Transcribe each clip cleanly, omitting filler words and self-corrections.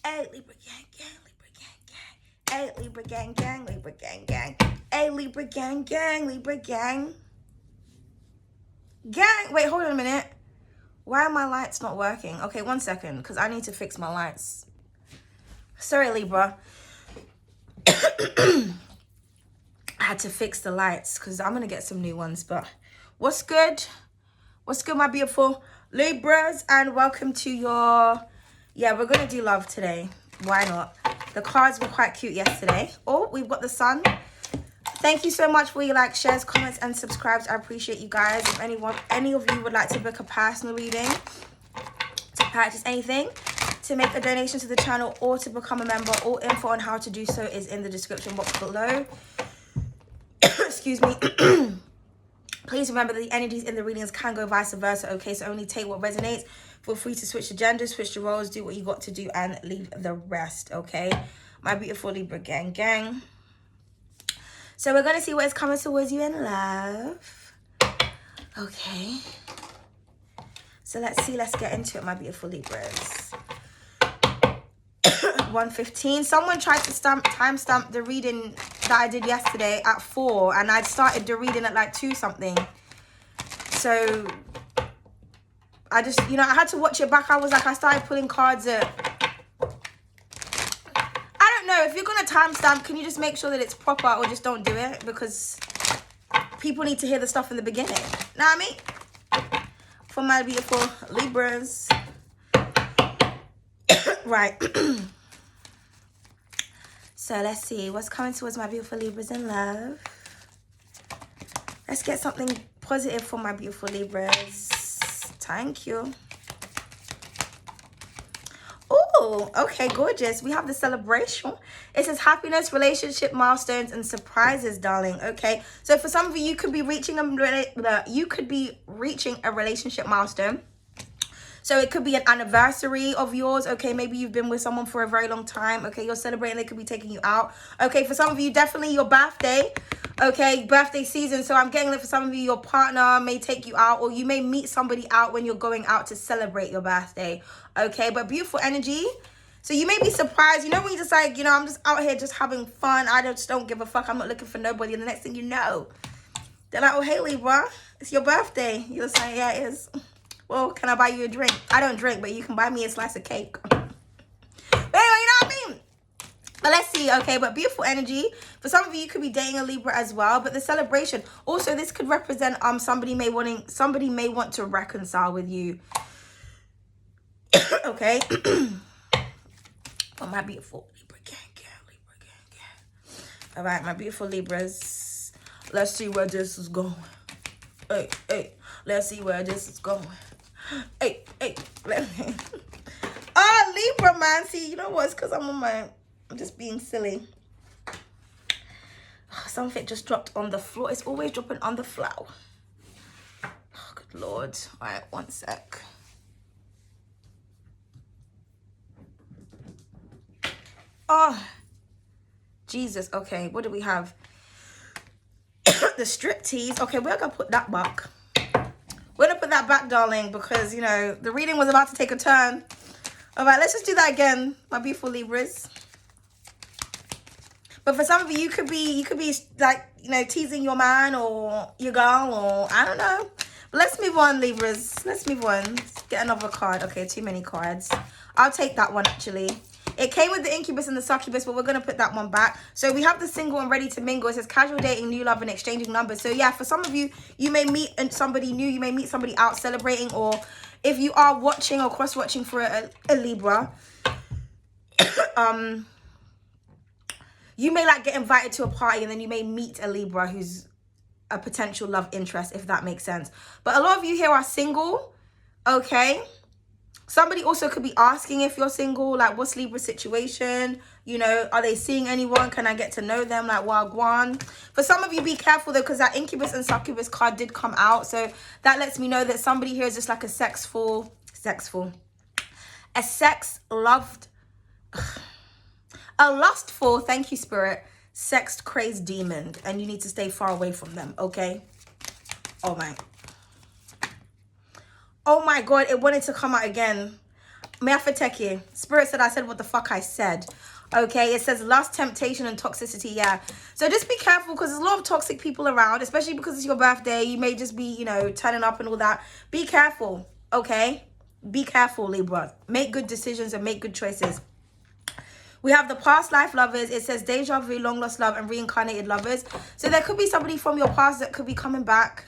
Hey, Libra gang, gang, Libra gang, gang. Hey, Libra gang, gang, Libra gang, gang. Hey, Libra gang, gang, Libra gang. Gang, wait, hold on a minute. Why are my lights not working? Okay, 1 second, because I need to fix my lights. Sorry, Libra. I had to fix the lights because I'm going to get some new ones. But what's good? What's good, my beautiful Libras? And welcome to your... Yeah, we're going to do love today. Why not? The cards were quite cute yesterday. Oh, we've got the sun. Thank you so much for your likes, shares, comments, and subscribes. I appreciate you guys. If any of you would like to book a personal reading, to purchase anything, to make a donation to the channel, or to become a member, all info on how to do so is in the description box below. Excuse me. Please remember that the energies in the readings can go vice versa, okay? So only take what resonates. Feel free to switch the genders, switch the roles, do what you got to do, and leave the rest, okay? My beautiful Libra gang, gang. So we're going to see what is coming towards you in love. Okay. So let's see. Let's get into it, my beautiful Libras. 1:15. Someone tried to timestamp the reading that I did yesterday at 4. And I started the reading at like 2 something. So I just, I had to watch it back. I started pulling cards at... I don't know. If you're going to timestamp, can you just make sure that it's proper or just don't do it? Because people need to hear the stuff in the beginning. Know what I mean? For my beautiful Libras. Right. So let's see. What's coming towards my beautiful Libras in love? Let's get something positive for my beautiful Libras. Thank you. Oh, okay, gorgeous. We have the celebration. It says happiness, relationship milestones, and surprises, darling. Okay, so for some of you, you could be reaching a relationship milestone. So it could be an anniversary of yours. Okay, maybe you've been with someone for a very long time. Okay, you're celebrating. They could be taking you out. Okay, for some of you, definitely your birthday. Okay, birthday season. So I'm getting that for some of you, your partner may take you out, or you may meet somebody out when you're going out to celebrate your birthday. Okay, but beautiful energy. So you may be surprised. You know when you just like, I'm just out here just having fun. I just don't give a fuck. I'm not looking for nobody. And the next thing you know, they're like, oh, hey, Libra, it's your birthday. You're saying, yeah, it is. Well, can I buy you a drink? I don't drink, but you can buy me a slice of cake. But anyway, you know what I mean? But let's see, okay? But beautiful energy. For some of you, you could be dating a Libra as well. But the celebration. Also, this could represent somebody may want to reconcile with you. Okay? Oh, my beautiful Libra gang. All right, my beautiful Libras. Let's see where this is going. Hey. Let's see where this is going. Hey. Libra, man. See, you know what? It's because I'm just being silly. Something just dropped on the floor. It's always dropping on the floor. Oh, good Lord. All right, 1 sec. Oh, Jesus. Okay, what do we have? The striptease. Okay, we're going to put that back. We're going to put that back, darling, because, the reading was about to take a turn. All right, let's just do that again, my beautiful Libras. But for some of you, you could be like, teasing your man or your girl or I don't know. But let's move on, Libras. Let's move on. Let's get another card. Okay, too many cards. I'll take that one, actually. It came with the incubus and the succubus, but we're going to put that one back. So we have the single and ready to mingle. It says casual dating, new love, and exchanging numbers. So yeah, for some of you, you may meet somebody new. You may meet somebody out celebrating. Or if you are watching or cross-watching for a Libra, you may get invited to a party and then you may meet a Libra who's a potential love interest, if that makes sense. But a lot of you here are single, okay? Somebody also could be asking if you're single, like, what's Libra's situation? Are they seeing anyone? Can I get to know them? Like, wagwan. For some of you, be careful, though, because that incubus and succubus card did come out. So that lets me know that somebody here is just like a lustful, thank you, Spirit, sex-crazed demon. And you need to stay far away from them, okay? Oh, my God, it wanted to come out again. Meafeteki. Spirit said I said what the fuck I said. Okay, it says lust, temptation, and toxicity. Yeah. So just be careful because there's a lot of toxic people around, especially because it's your birthday. You may just be, you know, turning up and all that. Be careful, okay? Be careful, Libra. Make good decisions and make good choices. We have the past life lovers. It says deja vu, long lost love, and reincarnated lovers. So there could be somebody from your past that could be coming back.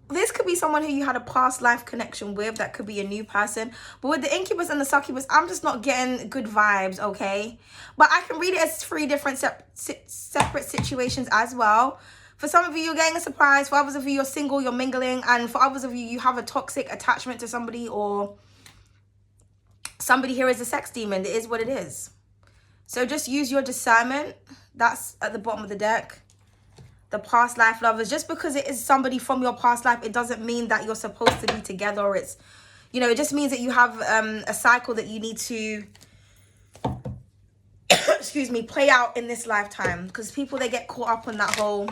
This could be someone who you had a past life connection with. That could be a new person. But with the incubus and the succubus, I'm just not getting good vibes, okay? But I can read it as 3 different separate situations as well. For some of you, you're getting a surprise. For others of you, you're single, you're mingling. And for others of you, you have a toxic attachment to somebody, or somebody here is a sex demon. It is what it is. So just use your discernment. That's at the bottom of the deck. The past life lovers, just because it is somebody from your past life, it doesn't mean that you're supposed to be together, or it's, you know, it just means that you have a cycle that you need to excuse me, play out in this lifetime. Because people, they get caught up on that whole,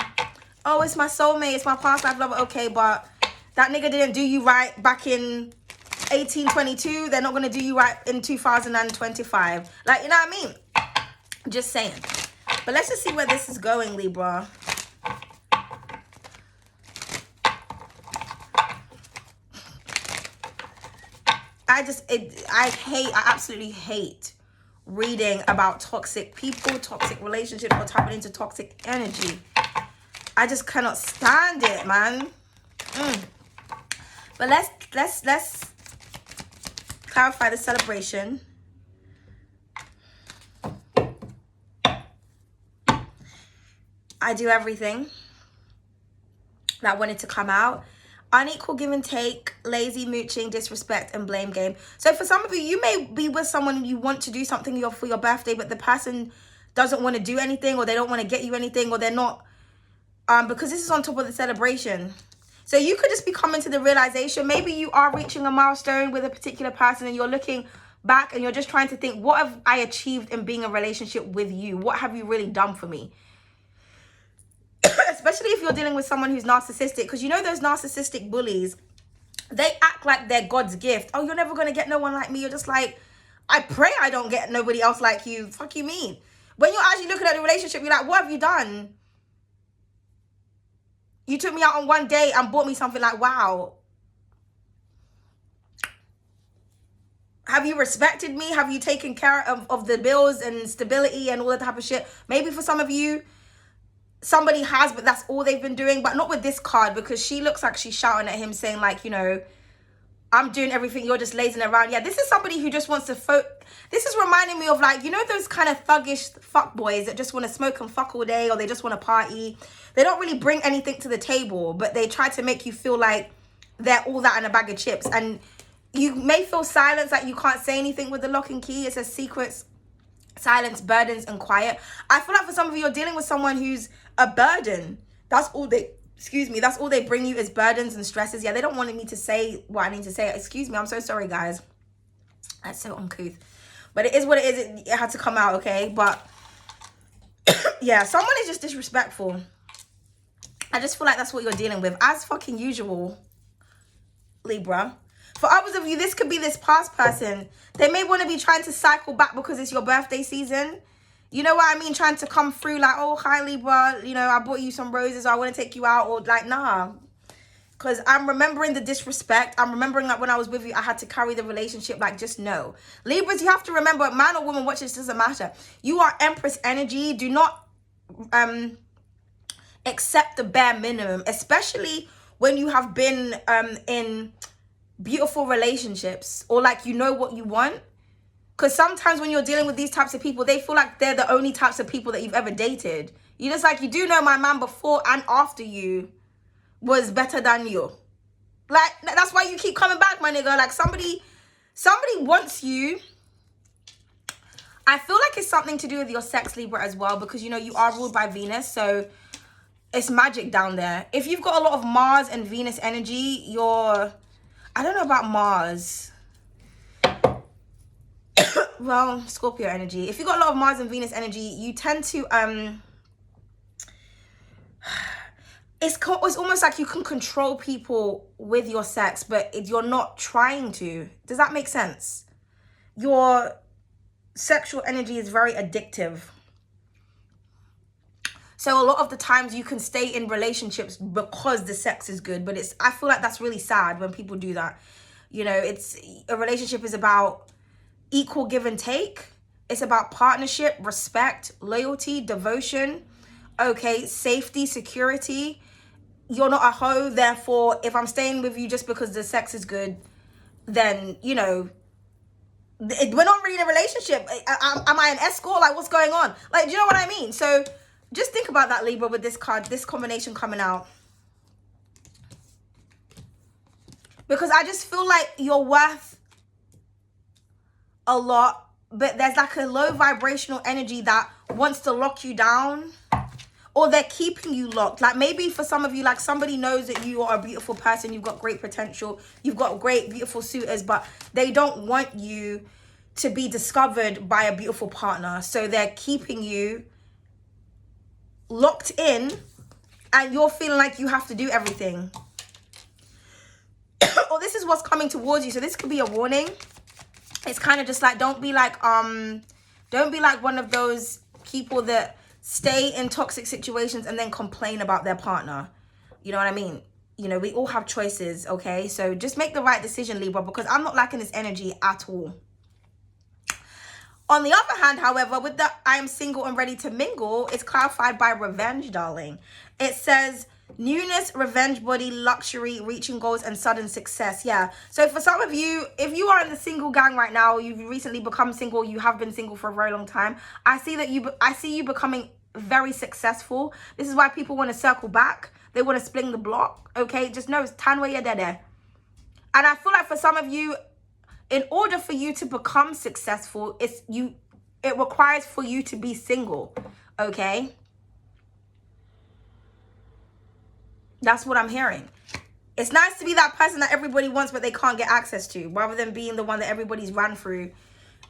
oh, it's my soulmate, it's my past life lover. Okay, but that nigga didn't do you right back in 1822. They're not going to do you right in 2025. Like, you know what I mean? Just saying. But let's just see where this is going, Libra. I absolutely hate reading about toxic people, toxic relationships, or tapping into toxic energy. I just cannot stand it, man. But let's clarify the celebration. I do everything that wanted to come out. Unequal give and take, lazy mooching, disrespect, and blame game. So for some of you, you may be with someone and you want to do something for your birthday, but the person doesn't want to do anything, or they don't want to get you anything, or they're not, because this is on top of the celebration. So you could just be coming to the realization, maybe you are reaching a milestone with a particular person and you're looking back and you're just trying to think, what have I achieved in being in a relationship with you? What have you really done for me? Especially if you're dealing with someone who's narcissistic, because you know those narcissistic bullies, they act like they're God's gift. Oh, you're never going to get no one like me. You're just like, I pray I don't get nobody else like you. Fuck you mean? When you're actually looking at the relationship, you're like, what have you done? You took me out on one day and bought me something. Like, wow. Have you respected me? Have you taken care of the bills and stability and all that type of shit? Maybe for some of you, somebody has, but that's all they've been doing. But not with this card, because she looks like she's shouting at him saying, like, you know, I'm doing everything, you're just lazing around. Yeah, this is somebody who just wants to this is reminding me of, like, you know, those kind of thuggish fuck boys that just want to smoke and fuck all day, or they just want to party. They don't really bring anything to the table, but they try to make you feel like they're all that in a bag of chips. And you may feel silence, like you can't say anything with the lock and key. It says secrets, silence, burdens, and quiet. I feel like for some of you, you're dealing with someone who's a burden. That's all they, that's all they bring you is burdens and stresses. Yeah, they don't want me to say what I need to say. Excuse me, I'm so sorry, guys. That's so uncouth. But it is what it is. It had to come out, okay? But yeah, someone is just disrespectful. I just feel like that's what you're dealing with, as fucking usual, Libra. For others of you, this could be this past person. They may want to be trying to cycle back because it's your birthday season. You know what I mean? Trying to come through like, oh, hi, Libra. You know, I bought you some roses. Or I want to take you out. Or like, nah. Because I'm remembering the disrespect. I'm remembering that when I was with you, I had to carry the relationship. Like, just no. Libras, you have to remember, man or woman, watch this, doesn't matter. You are Empress energy. Do not accept the bare minimum. Especially when you have been in beautiful relationships. Or like, you know what you want. Because sometimes when you're dealing with these types of people, they feel like they're the only types of people that you've ever dated. You just like, you do know my man before and after you was better than you. Like, that's why you keep coming back, my nigga. Like, somebody wants you. I feel like it's something to do with your sex, Libra, as well. Because, you know, you are ruled by Venus. So it's magic down there. If you've got a lot of Mars and Venus energy, I don't know about Mars. well, Scorpio energy. If you got a lot of Mars and Venus energy, you tend to it's almost like you can control people with your sex, but you're not trying to. Does that make sense? Your sexual energy is very addictive. So a lot of the times you can stay in relationships because the sex is good, but I feel like that's really sad when people do that. You know, a relationship is about equal give and take. It's about partnership, respect, loyalty, devotion, okay, safety, security. You're not a hoe, therefore, if I'm staying with you just because the sex is good, then, you know, we're not really in a relationship. Am I an escort? Like, what's going on? Like, do you know what I mean? So just think about that, Libra, with this card, this combination coming out. Because I just feel like you're worth a lot, but there's like a low vibrational energy that wants to lock you down. Or they're keeping you locked. Like maybe for some of you, like somebody knows that you are a beautiful person. You've got great potential. You've got great, beautiful suitors. But they don't want you to be discovered by a beautiful partner. So they're keeping you locked in. And you're feeling like you have to do everything. Or this is what's coming towards you. So this could be a warning. It's kind of just like, don't be like one of those people that stay in toxic situations and then complain about their partner. You know what I mean? You know, we all have choices, okay? So just make the right decision, Libra, because I'm not liking this energy at all. On the other hand, however, with the I am single and ready to mingle, it's clarified by revenge, darling. It says newness, revenge body, luxury, reaching goals, and sudden success. Yeah. So for some of you, if you are in the single gang right now, you've recently become single, you have been single for a very long time, I see you becoming very successful. This is why people want to circle back. They want to spling the block. Okay. Just know it's time where you're there. And I feel like for some of you, in order for you to become successful, it requires for you to be single. Okay. That's what I'm hearing. It's nice to be that person that everybody wants, but they can't get access to, rather than being the one that everybody's run through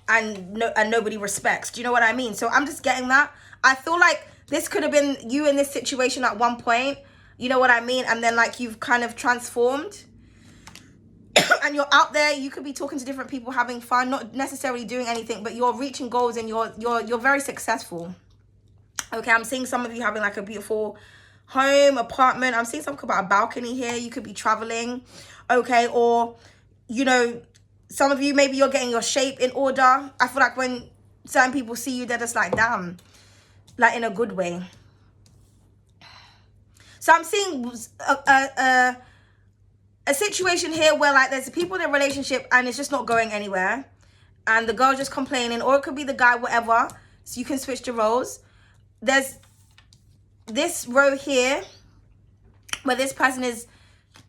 and nobody respects. Do you know what I mean? So I'm just getting that. I feel like this could have been you in this situation at one point. You know what I mean? And then like you've kind of transformed and you're out there. You could be talking to different people, having fun, not necessarily doing anything, but you're reaching goals and you're very successful. Okay, I'm seeing some of you having like a beautiful home, apartment. I'm seeing something about a balcony here. You could be traveling, okay? Or, you know, some of you, maybe you're getting your shape in order. I feel like when certain people see you, they're just like, damn, like in a good way. So I'm seeing a situation here where like there's people in a relationship and it's just not going anywhere. And the girl's just complaining, or it could be the guy, whatever. So you can switch the roles. There's this row here where this person is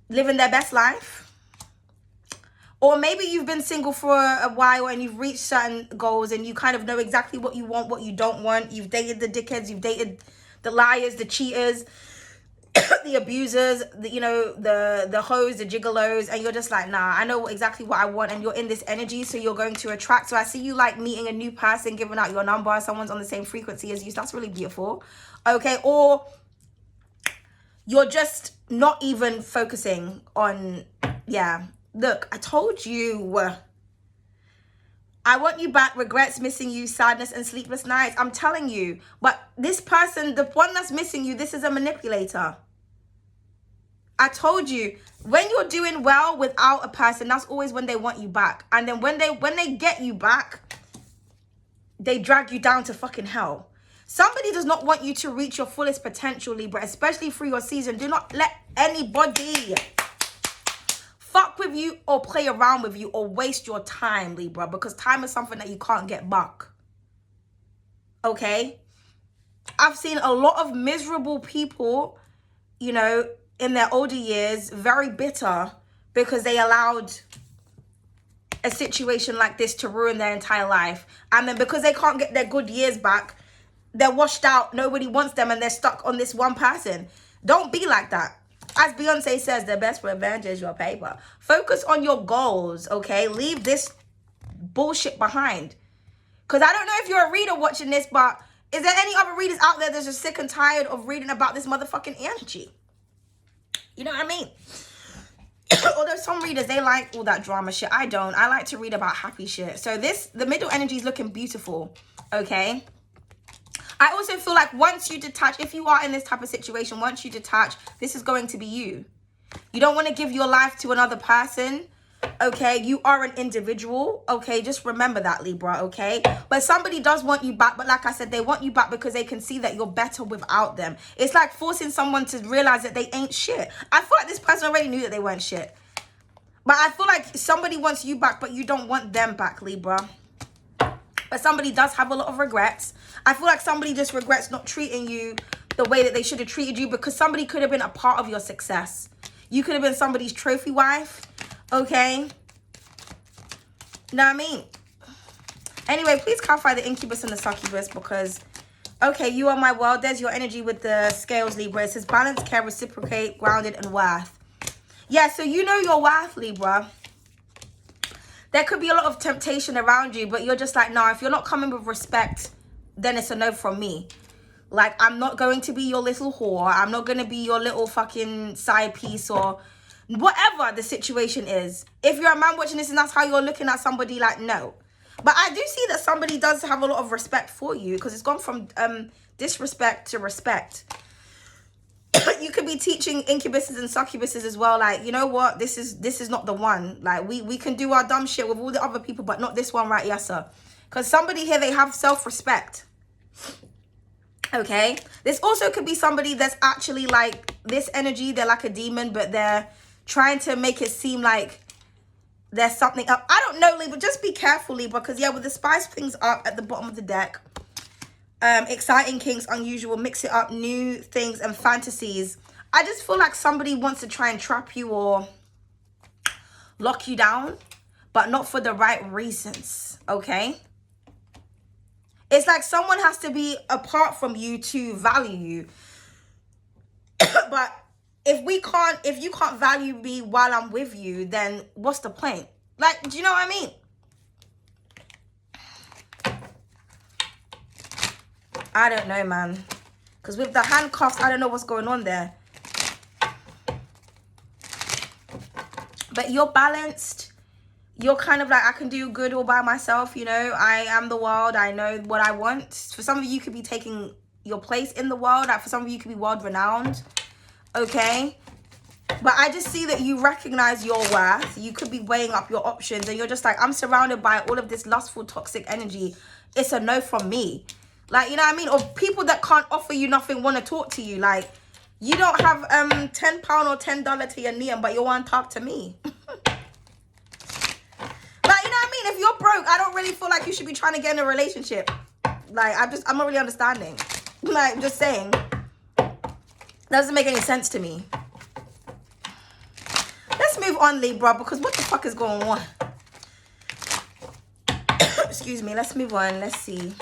living their best life, or maybe you've been single for a while and you've reached certain goals and you kind of know exactly what you want, what you don't want. You've dated the dickheads, you've dated the liars, the cheaters, the abusers, the hoes, the gigolos, and you're just like, nah, I know exactly what I want. And you're in this energy, so you're going to attract. So I see you like meeting a new person, giving out your number, someone's on the same frequency as you. So that's really beautiful. Okay, or you're just not even focusing on, yeah. Look, I told you. I want you back, regrets, missing you, sadness, and sleepless nights. I'm telling you. But this person, the one that's missing you, this is a manipulator. I told you, when you're doing well without a person, that's always when they want you back. And then when they get you back, they drag you down to fucking hell. Somebody does not want you to reach your fullest potential, Libra, especially through your season. Do not let anybody fuck with you or play around with you or waste your time, Libra, because time is something that you can't get back. Okay? I've seen a lot of miserable people, you know, in their older years, very bitter because they allowed a situation like this to ruin their entire life. And then because they can't get their good years back, they're washed out, nobody wants them, and they're stuck on this one person. Don't be like that. As Beyonce says, the best revenge is your paper. Focus on your goals, okay? Leave this bullshit behind. Because I don't know if you're a reader watching this, but is there any other readers out there that's just sick and tired of reading about this motherfucking energy? You know what I mean? Although some readers, they like all that drama shit. I don't. I like to read about happy shit. So the middle energy is looking beautiful. Okay. I also feel like once you detach, if you are in this type of situation, once you detach, this is going to be you. You don't want to give your life to another person. Okay, you are an individual. Okay, just remember that, Libra. Okay, but somebody does want you back, but like I said, they want you back because they can see that you're better without them. It's like forcing someone to realize that they ain't shit. I feel like this person already knew that they weren't shit, but I feel like somebody wants you back, but you don't want them back, Libra. But somebody does have a lot of regrets. I feel like somebody just regrets not treating you the way that they should have treated you, because somebody could have been a part of your success. You could have been somebody's trophy wife. Okay, know what I mean? Anyway, please clarify the incubus and the succubus, because, okay, you are my world. There's your energy with the scales, Libra. It says balance, care, reciprocate, grounded, and worth. Yeah, so you know your worth, Libra. There could be a lot of temptation around you, but you're just like, no, if you're not coming with respect, then it's a no from me. Like, I'm not going to be your little whore. I'm not going to be your little fucking side piece or whatever the situation is. If you're a man watching this and that's how you're looking at somebody, like, no. But I do see that somebody does have a lot of respect for you, because it's gone from disrespect to respect. You could be teaching incubuses and succubuses as well, like, you know what, this is not the one. Like, we can do our dumb shit with all the other people, but not this one right here, sir. Because somebody here, they have self-respect. Okay, this also could be somebody that's actually like this energy. They're like a demon, but they're trying to make it seem like there's something up. I don't know, Libra. Just be careful, Libra, because yeah, with the spice things up at the bottom of the deck, exciting, kinks, unusual, mix it up, new things and fantasies. I just feel like somebody wants to try and trap you or lock you down, but not for the right reasons. Okay. It's like someone has to be apart from you to value you. But if you can't value me while I'm with you, then what's the point? Like, do you know what I mean? I don't know, man. Because with the handcuffs, I don't know what's going on there. But you're balanced. You're kind of like, I can do good all by myself, you know. I am the world. I know what I want. For some of you, could be taking your place in the world. Like, for some of you, could be world renowned. Okay. But I just see that you recognize your worth. You could be weighing up your options. And you're just like, I'm surrounded by all of this lustful, toxic energy. It's a no from me. Like, you know what I mean? Or people that can't offer you nothing want to talk to you. Like, you don't have £10 or $10 to your name, but you want to talk to me. If you're broke, I don't really feel like you should be trying to get in a relationship. Like, I'm not really understanding. Like, I'm just saying. Doesn't make any sense to me. Let's move on, Libra, because what the fuck is going on? Excuse me. Let's move on. Let's see.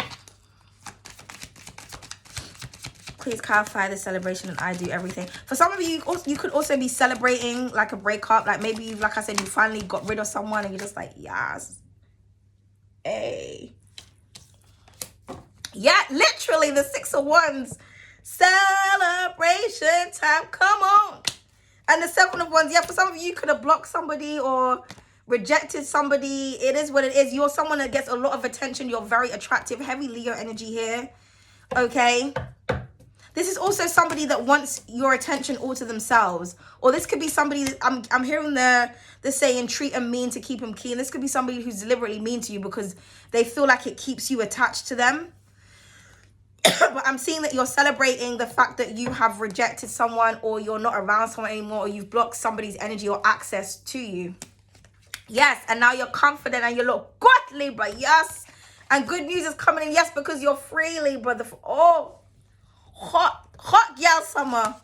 Please clarify the celebration and I do everything. For some of you, you could also be celebrating like a breakup. Like, maybe, like I said, you finally got rid of someone and you're just like, yes. Hey. Yeah, literally the 6 of Wands. Celebration time. Come on. And the 7 of Wands. Yeah, for some of you, you could have blocked somebody or rejected somebody. It is what it is. You're someone that gets a lot of attention. You're very attractive. Heavy Leo energy here. Okay. This is also somebody that wants your attention all to themselves. Or this could be somebody, I'm hearing the saying, treat them mean to keep them keen. This could be somebody who's deliberately mean to you because they feel like it keeps you attached to them. But I'm seeing that you're celebrating the fact that you have rejected someone, or you're not around someone anymore, or you've blocked somebody's energy or access to you. Yes, and now you're confident and you look good, Libra. Yes. And good news is coming in. Yes, because you're free, Libra. Hot girl summer,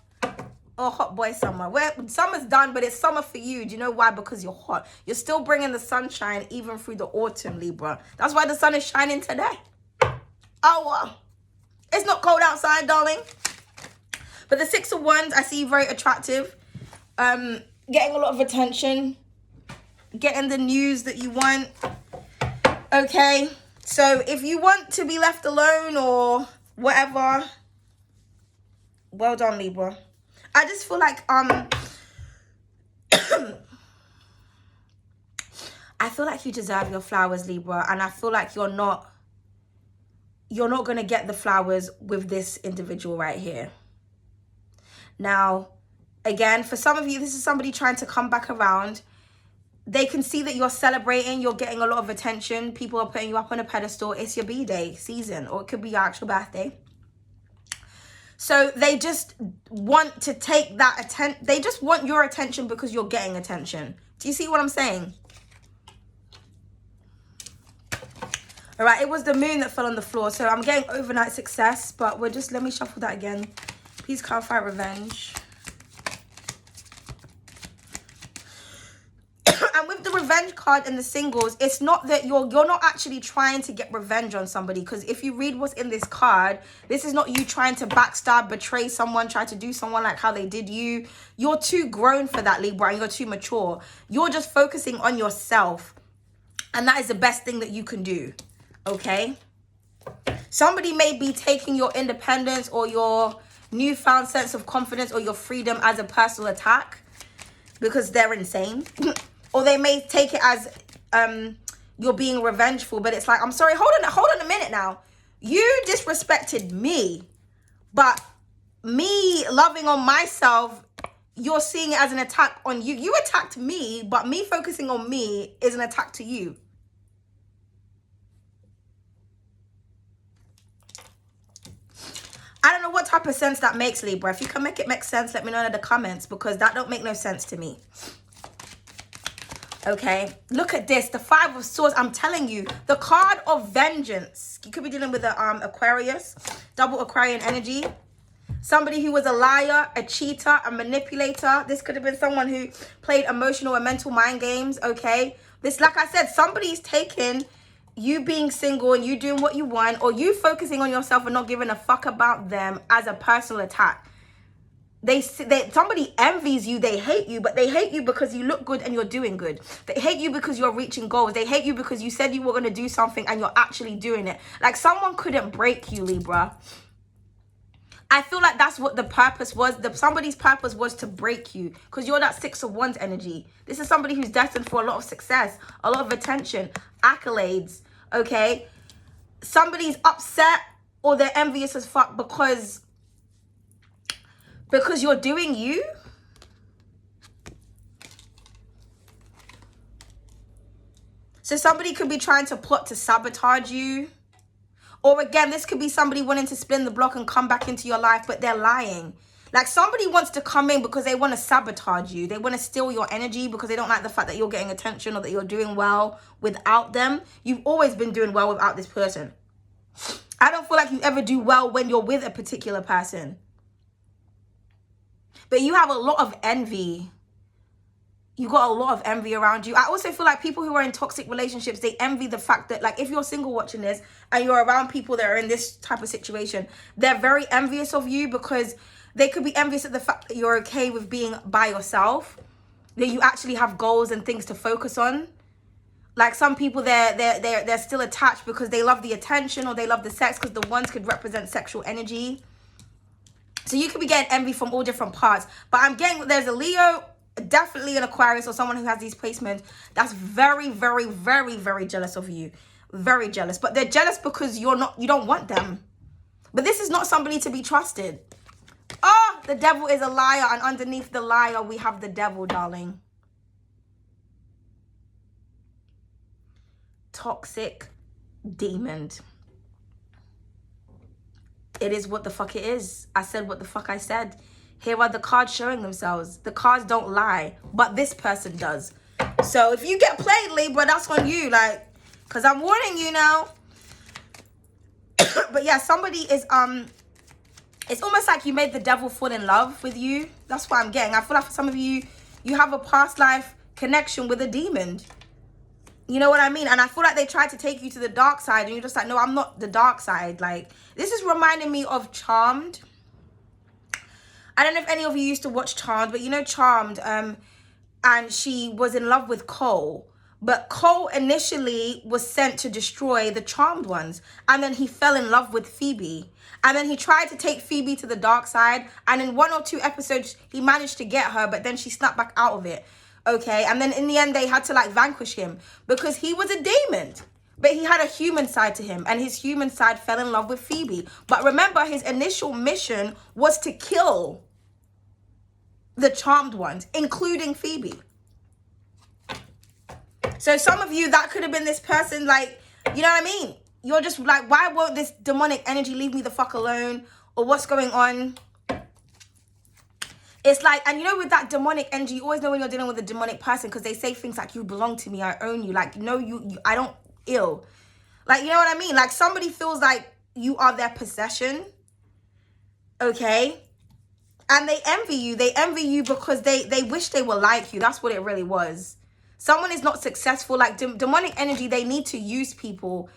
or hot boy summer. Where summer's done, but it's summer for you. Do you know why? Because you're hot. You're still bringing the sunshine even through the autumn, Libra. That's why the sun is shining today. Oh, it's not cold outside, darling. But the 6 of Wands, I see you very attractive. Getting a lot of attention. Getting the news that you want. Okay. So if you want to be left alone or whatever, well done, Libra. I just feel like I feel like you deserve your flowers, Libra, and I feel like you're not going to get the flowers with this individual right here. Now, again, for some of you, this is somebody trying to come back around. They can see that you're celebrating, you're getting a lot of attention. People are putting you up on a pedestal. It's your B-day season, or it could be your actual birthday. So they just want to take that attention. They just want your attention because you're getting attention. Do you see what I'm saying? All right, it was the moon that fell on the floor. So I'm getting overnight success, but let me shuffle that again. Please clarify revenge. And with the revenge card and the singles, it's not that you're not actually trying to get revenge on somebody. Because if you read what's in this card, this is not you trying to backstab, betray someone, try to do someone like how they did you. You're too grown for that, Libra, and you're too mature. You're just focusing on yourself. And that is the best thing that you can do. Okay? Somebody may be taking your independence or your newfound sense of confidence or your freedom as a personal attack because they're insane. Or they may take it as you're being revengeful, but it's like, I'm sorry, hold on a minute now. You disrespected me, but me loving on myself, you're seeing it as an attack on you. You attacked me, but me focusing on me is an attack to you. I don't know what type of sense that makes, Libra. If you can make it make sense, let me know in the comments, because that don't make no sense to me. Okay, look at this, the Five of Swords. I'm telling you, the card of vengeance. You could be dealing with a Aquarius, double Aquarian energy. Somebody who was a liar, a cheater, a manipulator. This could have been someone who played emotional and mental mind games, okay? This, like I said, somebody's taken you being single and you doing what you want, or you focusing on yourself and not giving a fuck about them as a personal attack. Somebody envies you, they hate you, but they hate you because you look good and you're doing good. They hate you because you're reaching goals. They hate you because you said you were going to do something and you're actually doing it. Like, someone couldn't break you, Libra. I feel like that's what the purpose was. Somebody's purpose was to break you, because you're that Six of Wands energy. This is somebody who's destined for a lot of success, a lot of attention, accolades, okay? Somebody's upset or they're envious as fuck because you're doing you. So somebody could be trying to plot to sabotage you. Or again, this could be somebody wanting to spin the block and come back into your life, but they're lying. Like, somebody wants to come in because they want to sabotage you. They want to steal your energy because they don't like the fact that you're getting attention or that you're doing well without them. You've always been doing well without this person. I don't feel like you ever do well when you're with a particular person. But you have a lot of envy. You got a lot of envy around you. I also feel like people who are in toxic relationships, they envy the fact that, like, if you're single watching this and you're around people that are in this type of situation, they're very envious of you because they could be envious at the fact that you're okay with being by yourself, that you actually have goals and things to focus on. Like, some people, they're still attached because they love the attention or they love the sex, because the ones could represent sexual energy. So you could be getting envy from all different parts. But I'm getting, there's a Leo, definitely an Aquarius, or someone who has these placements that's very, very, very, very jealous of you. Very jealous. But they're jealous because you don't want them. But this is not somebody to be trusted. Oh, the devil is a liar, and underneath the liar we have the devil, darling. Toxic demon. It is what the fuck it is. I said what the fuck I said. Here are the cards showing themselves. The cards don't lie, but this person does. So if you get played, Libra, that's on you. Like, because I'm warning you now. But yeah, somebody is, it's almost like you made the devil fall in love with you. That's what I'm getting. I feel like for some of you, you have a past life connection with a demon. You know what I mean? And I feel like they tried to take you to the dark side, and you're just like, no, I'm not the dark side. Like, this is reminding me of Charmed. I don't know if any of you used to watch Charmed, but you know Charmed, and she was in love with Cole, But Cole initially was sent to destroy the charmed ones. And then he fell in love with Phoebe. And then he tried to take Phoebe to the dark side. And in 1 or 2 episodes, he managed to get her, but then she snapped back out of it. Okay, and then in the end, they had to like vanquish him because he was a demon. But he had a human side to him, and his human side fell in love with Phoebe. But remember, his initial mission was to kill the charmed ones, including Phoebe. So some of you, that could have been this person, like, you know what I mean? You're just like, why won't this demonic energy leave me the fuck alone? Or what's going on? It's like, and you know, with that demonic energy, you always know when you're dealing with a demonic person because they say things like, you belong to me, I own you. Like, no, I don't ill. Like, you know what I mean? Like, somebody feels like you are their possession. Okay? And they envy you. They envy you because they wish they were like you. That's what it really was. Someone is not successful. Like, demonic energy, they need to use people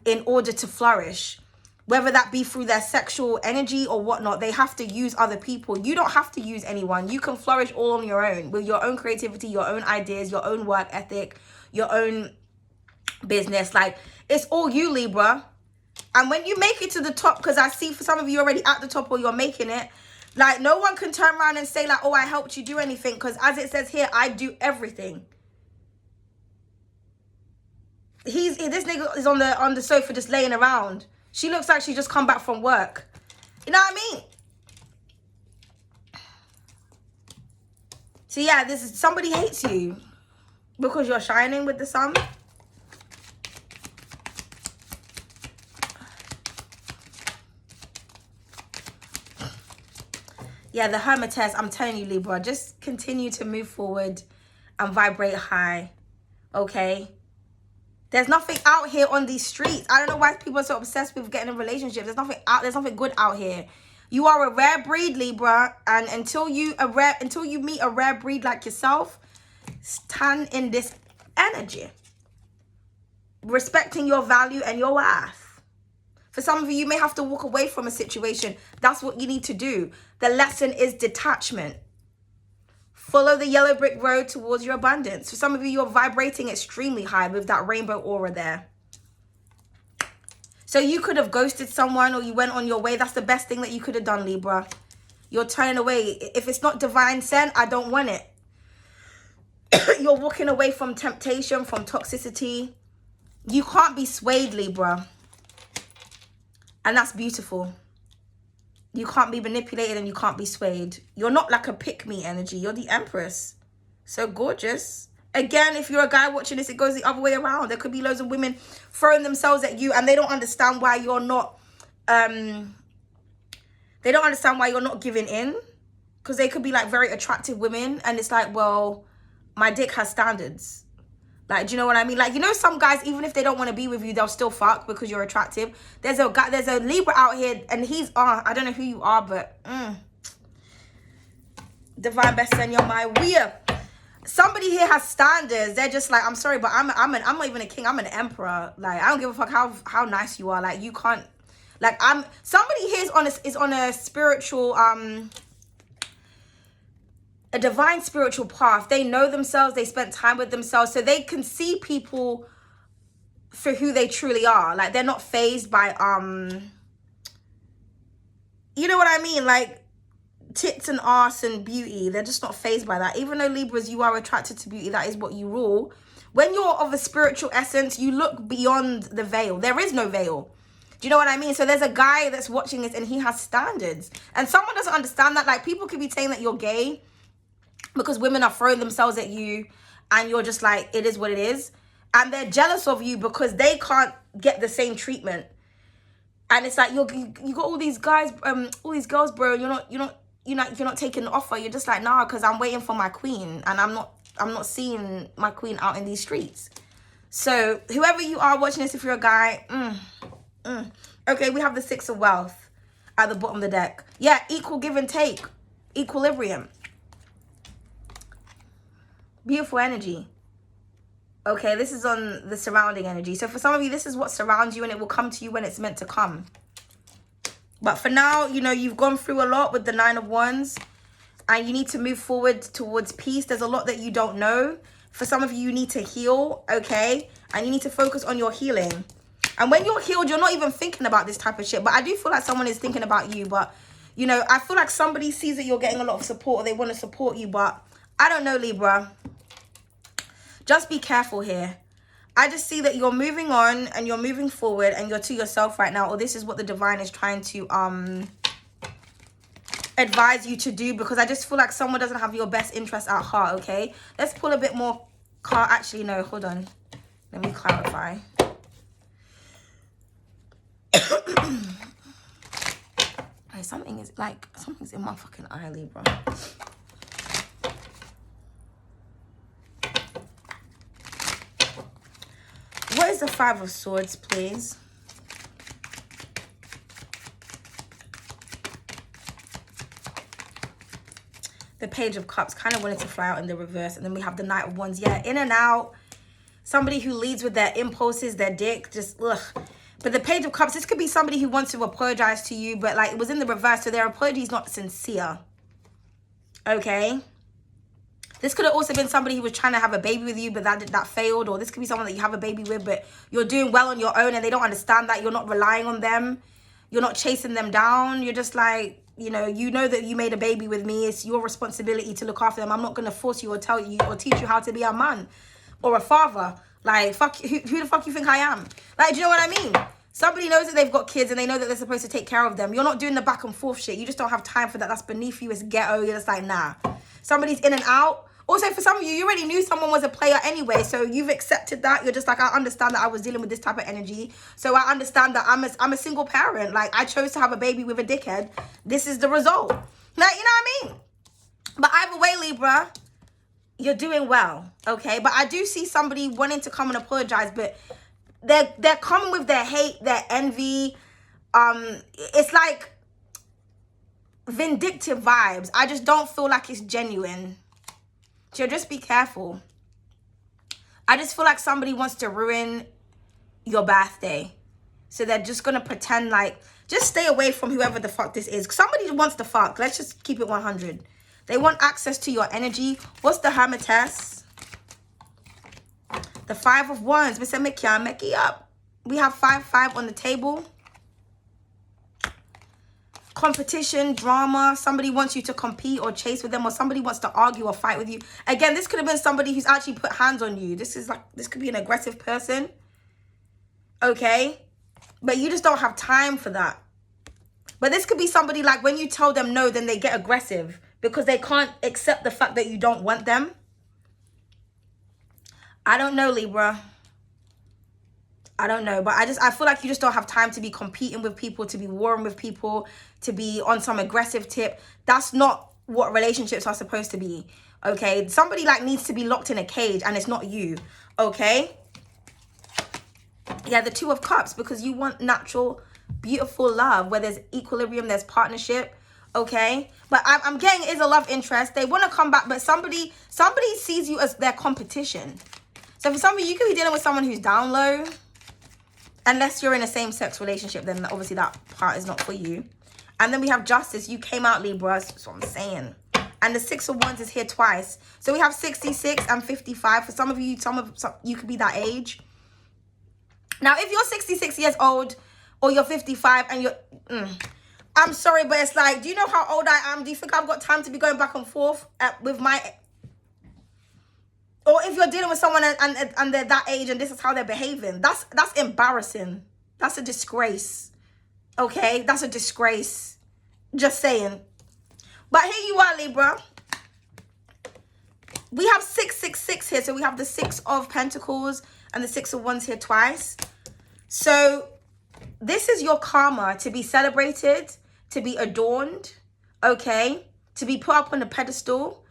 in order to flourish. Whether that be through their sexual energy or whatnot, they have to use other people. You don't have to use anyone. You can flourish all on your own with your own creativity, your own ideas, your own work ethic, your own business. Like, it's all you, Libra. And when you make it to the top, because I see for some of you already at the top or you're making it, like, no one can turn around and say like, oh, I helped you do anything. Because as it says here, I do everything. This nigga is on the sofa just laying around. She looks like she just come back from work. You know what I mean? So yeah, somebody hates you because you're shining with the sun. Yeah, the Hermitess, I'm telling you, Libra, just continue to move forward and vibrate high. Okay? There's nothing out here on these streets. I don't know why people are so obsessed with getting in relationships. There's nothing good out here. You are a rare breed, Libra, and until you meet a rare breed like yourself, stand in this energy, respecting your value and your worth. For some of you, you may have to walk away from a situation. That's what you need to do. The lesson is detachment. Follow the yellow brick road towards your abundance. For some of you, you're vibrating extremely high with that rainbow aura there. So you could have ghosted someone or you went on your way. That's the best thing that you could have done, Libra. You're turning away. If it's not divine sent, I don't want it. You're walking away from temptation, from toxicity. You can't be swayed, Libra. And that's beautiful. You can't be manipulated and you can't be swayed. You're not like a pick-me energy. You're the Empress. So gorgeous. Again, if you're a guy watching this, it goes the other way around. There could be loads of women throwing themselves at you and they don't understand why you're not, they don't understand why you're not giving in. Because they could be like very attractive women and it's like, well, my dick has standards. Like, do you know what I mean? Like, you know, some guys, even if they don't want to be with you, they'll still fuck because you're attractive. There's a Libra out here and he's, I don't know who you are, but, divine best send you're my weird. Somebody here has standards. They're just like, I'm sorry, but I'm not even a king. I'm an emperor. Like, I don't give a fuck how nice you are. Like, you can't, like, somebody here is on a spiritual, a divine spiritual path. They know themselves. They spent time with themselves. So they can see people for who they truly are. Like, they're not fazed by, you know what I mean? Like, tits and ass and beauty. They're just not fazed by that. Even though Libras, you are attracted to beauty. That is what you rule. When you're of a spiritual essence, you look beyond the veil. There is no veil. Do you know what I mean? So there's a guy that's watching this and he has standards. And someone doesn't understand that. Like, people could be saying that you're gay because women are throwing themselves at you and you're just like, it is what it is. And they're jealous of you because they can't get the same treatment. And it's like, you got all these guys, all these girls, bro. You're not taking the offer. You're just like, nah, because I'm waiting for my queen and I'm not seeing my queen out in these streets. So whoever you are watching this, if you're a guy, okay, we have the Six of Wealth at the bottom of the deck. Yeah, equal give and take, equilibrium. Beautiful energy. Okay, this is on the surrounding energy. So for some of you, this is what surrounds you and it will come to you when it's meant to come. But for now, you know, you've gone through a lot with the 9 of Wands and you need to move forward towards peace. There's a lot that you don't know. For some of you, you need to heal, okay? And you need to focus on your healing. And when you're healed, you're not even thinking about this type of shit. But I do feel like someone is thinking about you. But, you know, I feel like somebody sees that you're getting a lot of support or they want to support you. But I don't know, Libra. Just be careful here. I just see that you're moving on and you're moving forward and you're to yourself right now. Or this is what the divine is trying to advise you to do, because I just feel like someone doesn't have your best interest at heart, okay? Let's pull a bit more card. Actually, no, hold on. Let me clarify. Something's in my fucking eye, Libra. What is the Five of Swords, please? The Page of Cups. Kind of wanted to fly out in the reverse. And then we have the Knight of Wands. Yeah, in and out. Somebody who leads with their impulses, their dick. Just, ugh. But the Page of Cups, this could be somebody who wants to apologize to you. But, like, it was in the reverse. So their apology is not sincere. Okay? This could have also been somebody who was trying to have a baby with you, but that failed. Or this could be someone that you have a baby with, but you're doing well on your own and they don't understand that. You're not relying on them. You're not chasing them down. You're just like, you know that you made a baby with me. It's your responsibility to look after them. I'm not going to force you or tell you or teach you how to be a man or a father. Like, fuck, who the fuck you think I am? Like, do you know what I mean? Somebody knows that they've got kids and they know that they're supposed to take care of them. You're not doing the back and forth shit. You just don't have time for that. That's beneath you. It's ghetto. You're just like, nah. Somebody's in and out. Also, for some of you, you already knew someone was a player anyway, so you've accepted that. You're just like, I understand that I was dealing with this type of energy, so I understand that I'm a single parent. Like, I chose to have a baby with a dickhead. This is the result. Like, you know what I mean? But either way, Libra, you're doing well, okay? But I do see somebody wanting to come and apologize, but they're coming with their hate, their envy. It's like vindictive vibes. I just don't feel like it's genuine. So just be careful. I just feel like somebody wants to ruin your birthday. So they're just going to pretend like, just stay away from whoever the fuck this is. Somebody wants to fuck. Let's just keep it 100. They want access to your energy. What's the Hermitess? The Five of Wands. Mr. Mickey, Mickey up. We have 5-5 on the table. Competition, drama. Somebody wants you to compete or chase with them, or somebody wants to argue or fight with you. Again, this could have been somebody who's actually put hands on you. This could be an aggressive person. Okay? But you just don't have time for that. But this could be somebody like when you tell them no, then they get aggressive because they can't accept the fact that you don't want them. I don't know, Libra. I don't know, but I feel like you just don't have time to be competing with people, to be warring with people, to be on some aggressive tip. That's not what relationships are supposed to be, okay? Somebody like needs to be locked in a cage and it's not you, okay? Yeah, the Two of Cups, because you want natural, beautiful love where there's equilibrium, there's partnership, okay? But I'm getting is a love interest. They want to come back, but somebody sees you as their competition. So for some of you, you could be dealing with someone who's down low. Unless you're in a same-sex relationship, then obviously that part is not for you. And then we have Justice. You came out, Libra. That's what I'm saying. And the Six of Wands is here twice. So we have 66 and 55. For some of you, you could be that age. Now, if you're 66 years old or you're 55 and you're... I'm sorry, but it's like, do you know how old I am? Do you think I've got time to be going back and forth with my... Or if you're dealing with someone and they're that age and this is how they're behaving, that's embarrassing. That's a disgrace. Okay? That's a disgrace. Just saying. But here you are, Libra. We have 666 here. So we have the Six of Pentacles and the Six of Wands here twice. So this is your karma to be celebrated, to be adorned, okay? To be put up on a pedestal.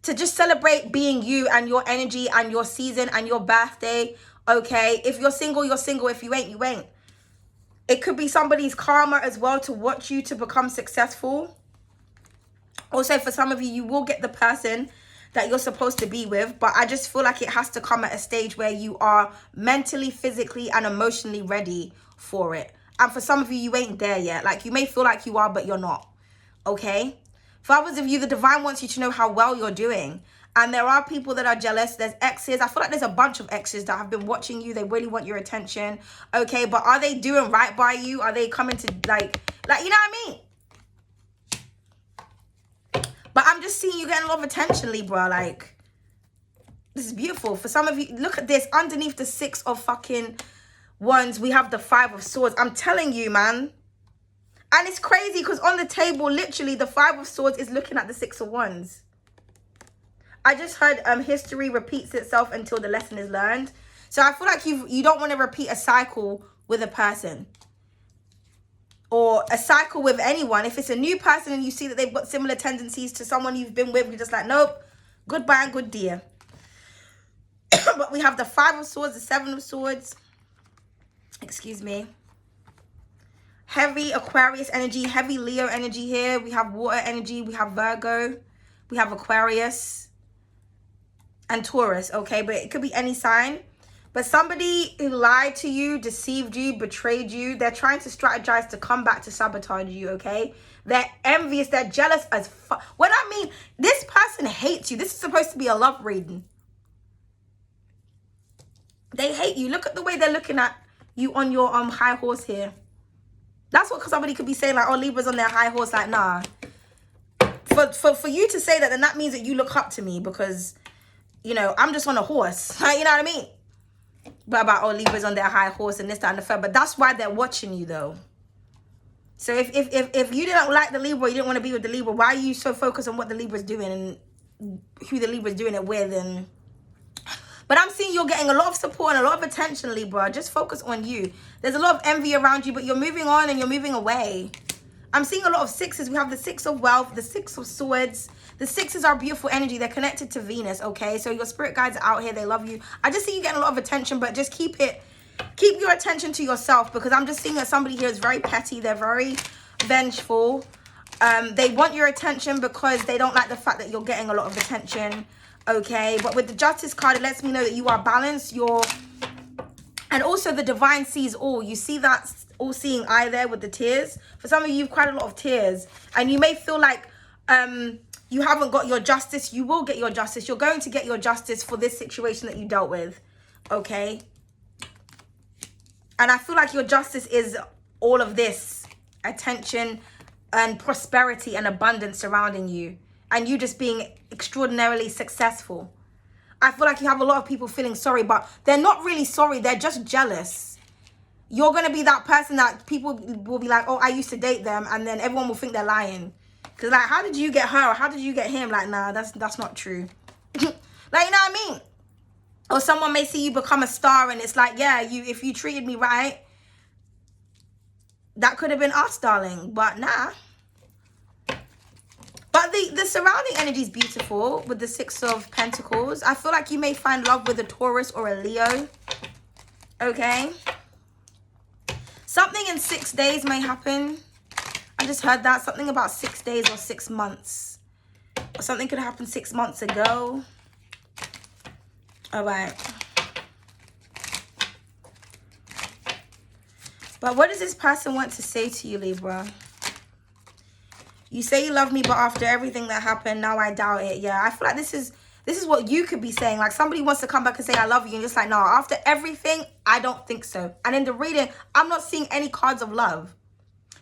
To just celebrate being you and your energy and your season and your birthday, okay? If you're single, you're single. If you ain't, you ain't. It could be somebody's karma as well to watch you to become successful. Also, for some of you, you will get the person that you're supposed to be with, but I just feel like it has to come at a stage where you are mentally, physically, and emotionally ready for it. And for some of you, you ain't there yet. Like, you may feel like you are, but you're not, okay? For others of you, the divine wants you to know how well you're doing And there are people that are jealous. There's exes. I feel like there's a bunch of exes that have been watching you. They really want your attention. Okay, but are they doing right by you? Are they coming to like, you know what I mean? But I'm just seeing you getting a lot of attention, Libra. Like, this is beautiful. For some of you, look at this. Underneath the 6 of fucking wands, we have the 5 of swords. I'm telling you, man. And it's crazy because on the table, literally, the 5 of swords is looking at the 6 of wands. I just heard history repeats itself until the lesson is learned. So I feel like you don't want to repeat a cycle with a person. Or a cycle with anyone. If it's a new person and you see that they've got similar tendencies to someone you've been with, you're just like, nope, goodbye and good dear. But we have the 5 of swords, the 7 of swords. Excuse me. Heavy Aquarius energy, heavy Leo energy here. We have water energy, we have Virgo, we have Aquarius and Taurus, okay? But it could be any sign. But somebody who lied to you, deceived you, betrayed you, they're trying to strategize to come back to sabotage you, okay? They're envious, they're jealous as fuck. When I mean, this person hates you. This is supposed to be a love reading. They hate you. Look at the way they're looking at you on your high horse here. That's what somebody could be saying, like, oh, Libra's on their high horse. Like, nah. For you to say that, then that means that you look up to me because, you know, I'm just on a horse. You know what I mean? But about, oh, Libra's on their high horse and this, that, and the third. But that's why they're watching you, though. So if you didn't like the Libra, you didn't want to be with the Libra, why are you so focused on what the Libra's doing and who the Libra's doing it with? And but I'm seeing you're getting a lot of support and a lot of attention, Libra. Just focus on you. There's a lot of envy around you, but you're moving on and you're moving away. I'm seeing a lot of 6s. We have the 6 of wealth, the 6 of swords. The 6s are beautiful energy. They're connected to Venus, okay? So your spirit guides are out here. They love you. I just see you getting a lot of attention, but just keep your attention to yourself because I'm just seeing that somebody here is very petty. They're very vengeful. They want your attention because they don't like the fact that you're getting a lot of attention, okay? But with the Justice card, it lets me know that you are balanced. And also the divine sees all. You see that all-seeing eye there with the tears. For some of you, you've cried a lot of tears. And you may feel like you haven't got your justice. You will get your justice. You're going to get your justice for this situation that you dealt with. Okay? And I feel like your justice is all of this. Attention and prosperity and abundance surrounding you. And you just being extraordinarily successful. I feel like you have a lot of people feeling sorry, but they're not really sorry. They're just jealous. You're going to be that person that people will be like, oh, I used to date them. And then everyone will think they're lying. Because, like, how did you get her? Or how did you get him? Like, nah, that's not true. Like, you know what I mean? Or someone may see you become a star and it's like, yeah, if you treated me right, that could have been us, darling. But nah. But the surrounding energy is beautiful with the 6 of Pentacles. I feel like you may find love with a Taurus or a Leo. Okay. Something in 6 days may happen. I just heard that. Something about 6 days or 6 months. Or something could happen 6 months ago. All right. But what does this person want to say to you, Libra? You say you love me, but after everything that happened, now I doubt it. Yeah, I feel like this is what you could be saying. Like somebody wants to come back and say, I love you. And you're just like, no, after everything, I don't think so. And in the reading, I'm not seeing any cards of love.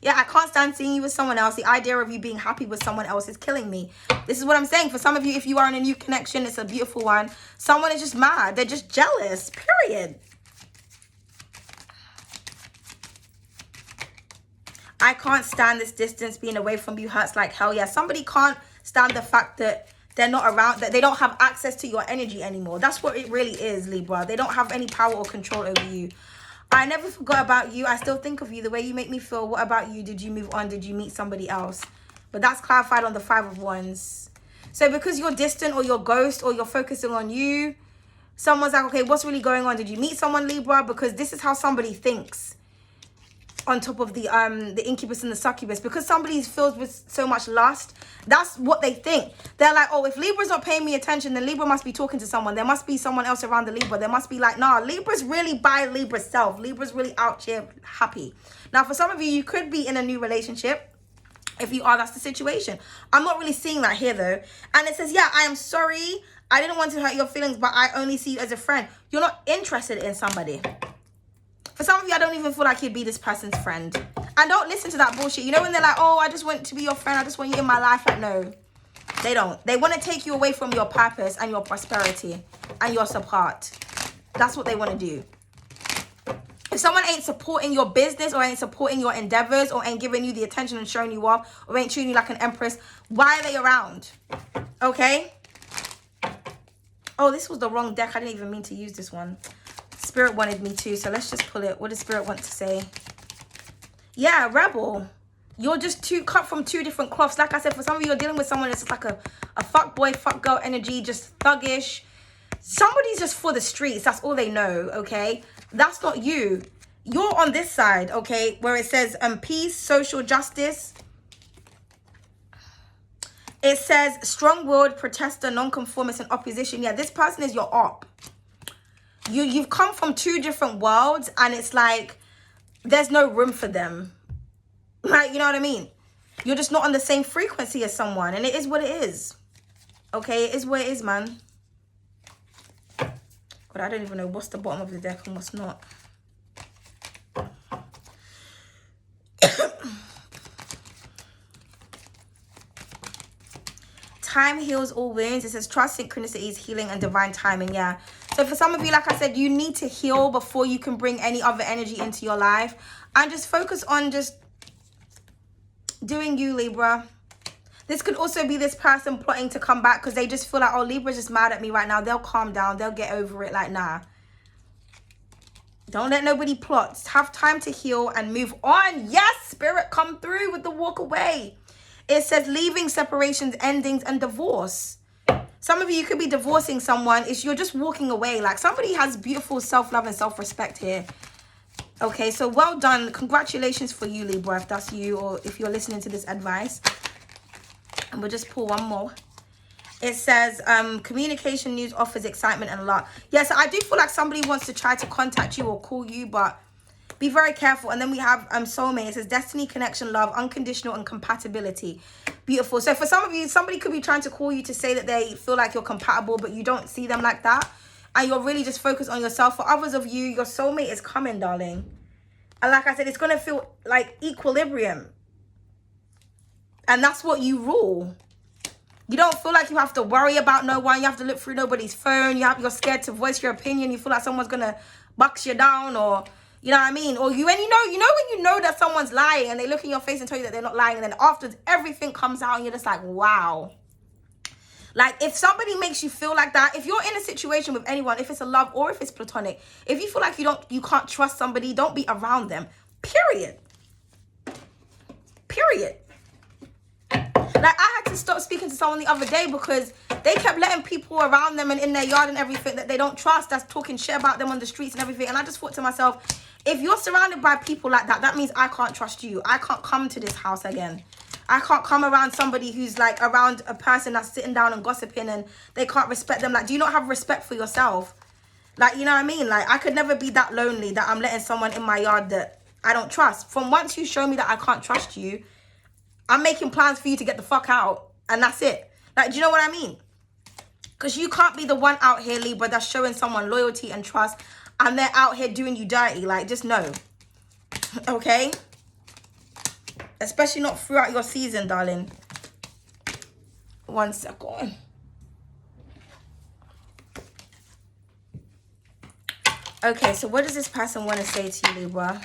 Yeah, I can't stand seeing you with someone else. The idea of you being happy with someone else is killing me. This is what I'm saying. For some of you, if you are in a new connection, it's a beautiful one. Someone is just mad. They're just jealous, period. I can't stand this distance. Being away from you hurts like hell. Yeah, somebody can't stand the fact that they're not around, that they don't have access to your energy anymore. That's what it really is, Libra. They don't have any power or control over you. I never forgot about you. I still think of you. The way you make me feel. What about you? Did you move on? Did you meet somebody else? But that's clarified on the 5 of Wands. So because you're distant or you're ghost or you're focusing on you, someone's like, okay, what's really going on? Did you meet someone, Libra? Because this is how somebody thinks. On top of the incubus and the succubus, because somebody is filled with so much lust, that's what they think. They're like, oh, if Libra's not paying me attention, then Libra must be talking to someone. There must be someone else around the Libra. There must be like, nah, Libra's really by Libra's self. Libra's really out here happy. Now, for some of you, you could be in a new relationship, If you are, that's the situation. I'm not really seeing that here though. And it says, yeah, I am sorry. I didn't want to hurt your feelings, but I only see you as a friend. You're not interested in somebody. For some of you, I don't even feel like you'd be this person's friend. And don't listen to that bullshit. You know when they're like, oh, I just want to be your friend. I just want you in my life. Like, no, they don't. They want to take you away from your purpose and your prosperity and your support. That's what they want to do. If someone ain't supporting your business or ain't supporting your endeavors or ain't giving you the attention and showing you off or ain't treating you like an empress, why are they around? Okay? Oh, this was the wrong deck. I didn't even mean to use this one. Spirit wanted me to, so let's just pull it. What does Spirit want to say? Yeah, rebel. You're just cut from two different cloths. Like I said, for some of you, you're dealing with someone that's like a fuck boy, fuck girl energy, just thuggish. Somebody's just for the streets. That's all they know, okay? That's not you. You're on this side, okay, where it says peace, social justice. It says strong-willed, protester, non-conformist, and opposition. Yeah, this person is your op. You've come from two different worlds, and it's like there's no room for them. Right? You know what I mean? You're just not on the same frequency as someone, and it is what it is. Okay, it is what it is, man. God, I don't even know what's the bottom of the deck and what's not. Time heals all wounds. It says trust, synchronicities, healing, and divine timing. Yeah. So for some of you, like I said, you need to heal before you can bring any other energy into your life. And just focus on just doing you, Libra. This could also be this person plotting to come back because they just feel like, oh, Libra's just mad at me right now. They'll calm down. They'll get over it. Like, nah. Don't let nobody plot. Have time to heal and move on. Yes, Spirit, come through with the walk away. It says leaving, separations, endings, and divorce. Some of you could be divorcing someone. You're just walking away. Like, somebody has beautiful self-love and self-respect here. Okay, so well done. Congratulations for you, Libra, if that's you or if you're listening to this advice. And we'll just pull one more. It says communication, news, offers, excitement, and luck. Yes, I do feel like somebody wants to try to contact you or call you, but be very careful. And then we have soulmate. It says destiny, connection, love, unconditional, and compatibility. Beautiful. So for some of you, somebody could be trying to call you to say that they feel like you're compatible, but you don't see them like that. And you're really just focused on yourself. For others of you, your soulmate is coming, darling. And like I said, it's going to feel like equilibrium. And that's what you rule. You don't feel like you have to worry about no one. You have to look through nobody's phone. You're scared to voice your opinion. You feel like someone's going to box you down or, you know what I mean? Or you when you know that someone's lying and they look in your face and tell you that they're not lying. And then afterwards, everything comes out and you're just like, wow. Like, if somebody makes you feel like that, if you're in a situation with anyone, if it's a love or if it's platonic, if you feel like you can't trust somebody, don't be around them. Period. Period. Like, I had to stop speaking to someone the other day because they kept letting people around them and in their yard and everything that they don't trust, that's talking shit about them on the streets and everything. And I just thought to myself, if you're surrounded by people like that, that means I can't trust you. I can't come to this house again. I can't come around somebody who's like around a person that's sitting down and gossiping and they can't respect them. Like, do you not have respect for yourself? Like, you know what I mean? Like, I could never be that lonely that I'm letting someone in my yard that I don't trust. From once you show me that I can't trust you, I'm making plans for you to get the fuck out. And that's it. Like, do you know what I mean? Because you can't be the one out here, Libra, that's showing someone loyalty and trust. And they're out here doing you dirty. Like, just know. Okay? Especially not throughout your season, darling. 1 second. Okay, so what does this person want to say to you, Libra?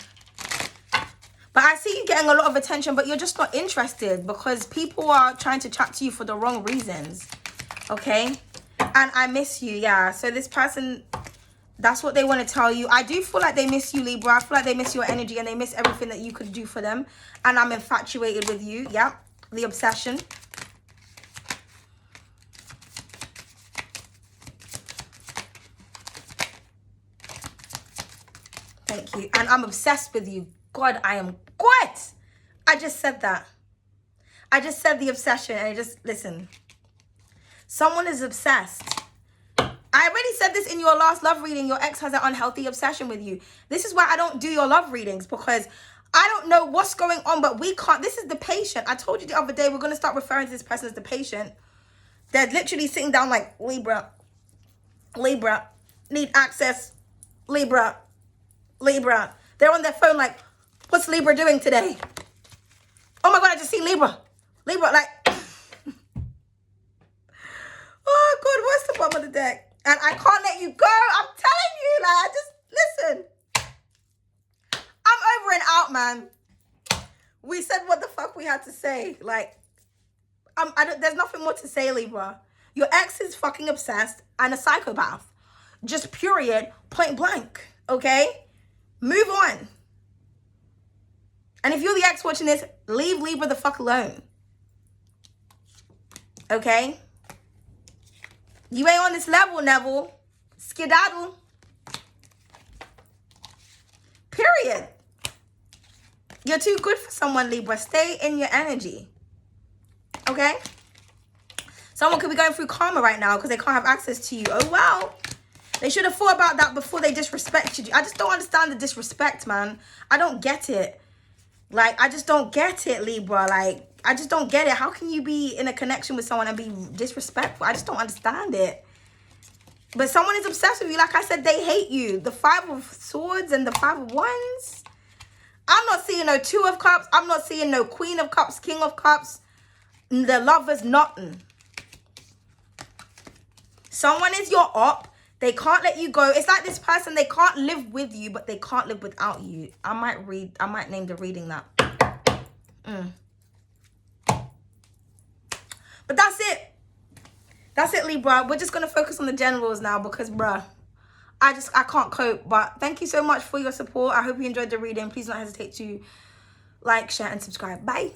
But I see you getting a lot of attention, but you're just not interested because people are trying to chat to you for the wrong reasons. Okay? And I miss you, yeah. So this person, that's what they want to tell you. I do feel like they miss you, Libra. I feel like they miss your energy and they miss everything that you could do for them. And I'm infatuated with you, yeah. The obsession. Thank you. And I'm obsessed with you. God, I am good. I just said that. I just said the obsession and listen. Someone is obsessed. I already said this in your last love reading. Your ex has an unhealthy obsession with you. This is why I don't do your love readings because I don't know what's going on, but we can't. This is the patient. I told you the other day, we're going to start referring to this person as the patient. They're literally sitting down like, Libra, Libra, need access, Libra, Libra. They're on their phone like, what's Libra doing today? Oh my God, I just see Libra. Libra, like, oh God, what's the bottom of the deck? And I can't let you go. I'm telling you, like, I just, listen. I'm over and out, man. We said what the fuck we had to say. Like, there's nothing more to say, Libra. Your ex is fucking obsessed and a psychopath. Just period, point blank, okay? Move on. And if you're the ex watching this, leave Libra the fuck alone. Okay? You ain't on this level, Neville. Skedaddle. Period. You're too good for someone, Libra. Stay in your energy. Okay? Someone could be going through karma right now because they can't have access to you. Oh, well. They should have thought about that before they disrespected you. I just don't understand the disrespect, man. I don't get it. Like, I just don't get it, Libra. Like, I just don't get it. How can you be in a connection with someone and be disrespectful? I just don't understand it. But someone is obsessed with you. Like I said, they hate you. The 5 of Swords and the 5 of Wands. I'm not seeing no 2 of Cups. I'm not seeing no Queen of Cups, King of Cups. The Lovers, nothing. Someone is your op. They can't let you go. It's like this person, they can't live with you, but they can't live without you. I might name the reading that. But that's it. That's it, Libra. We're just going to focus on the generals now because, bruh, I can't cope. But thank you so much for your support. I hope you enjoyed the reading. Please don't hesitate to like, share, and subscribe. Bye.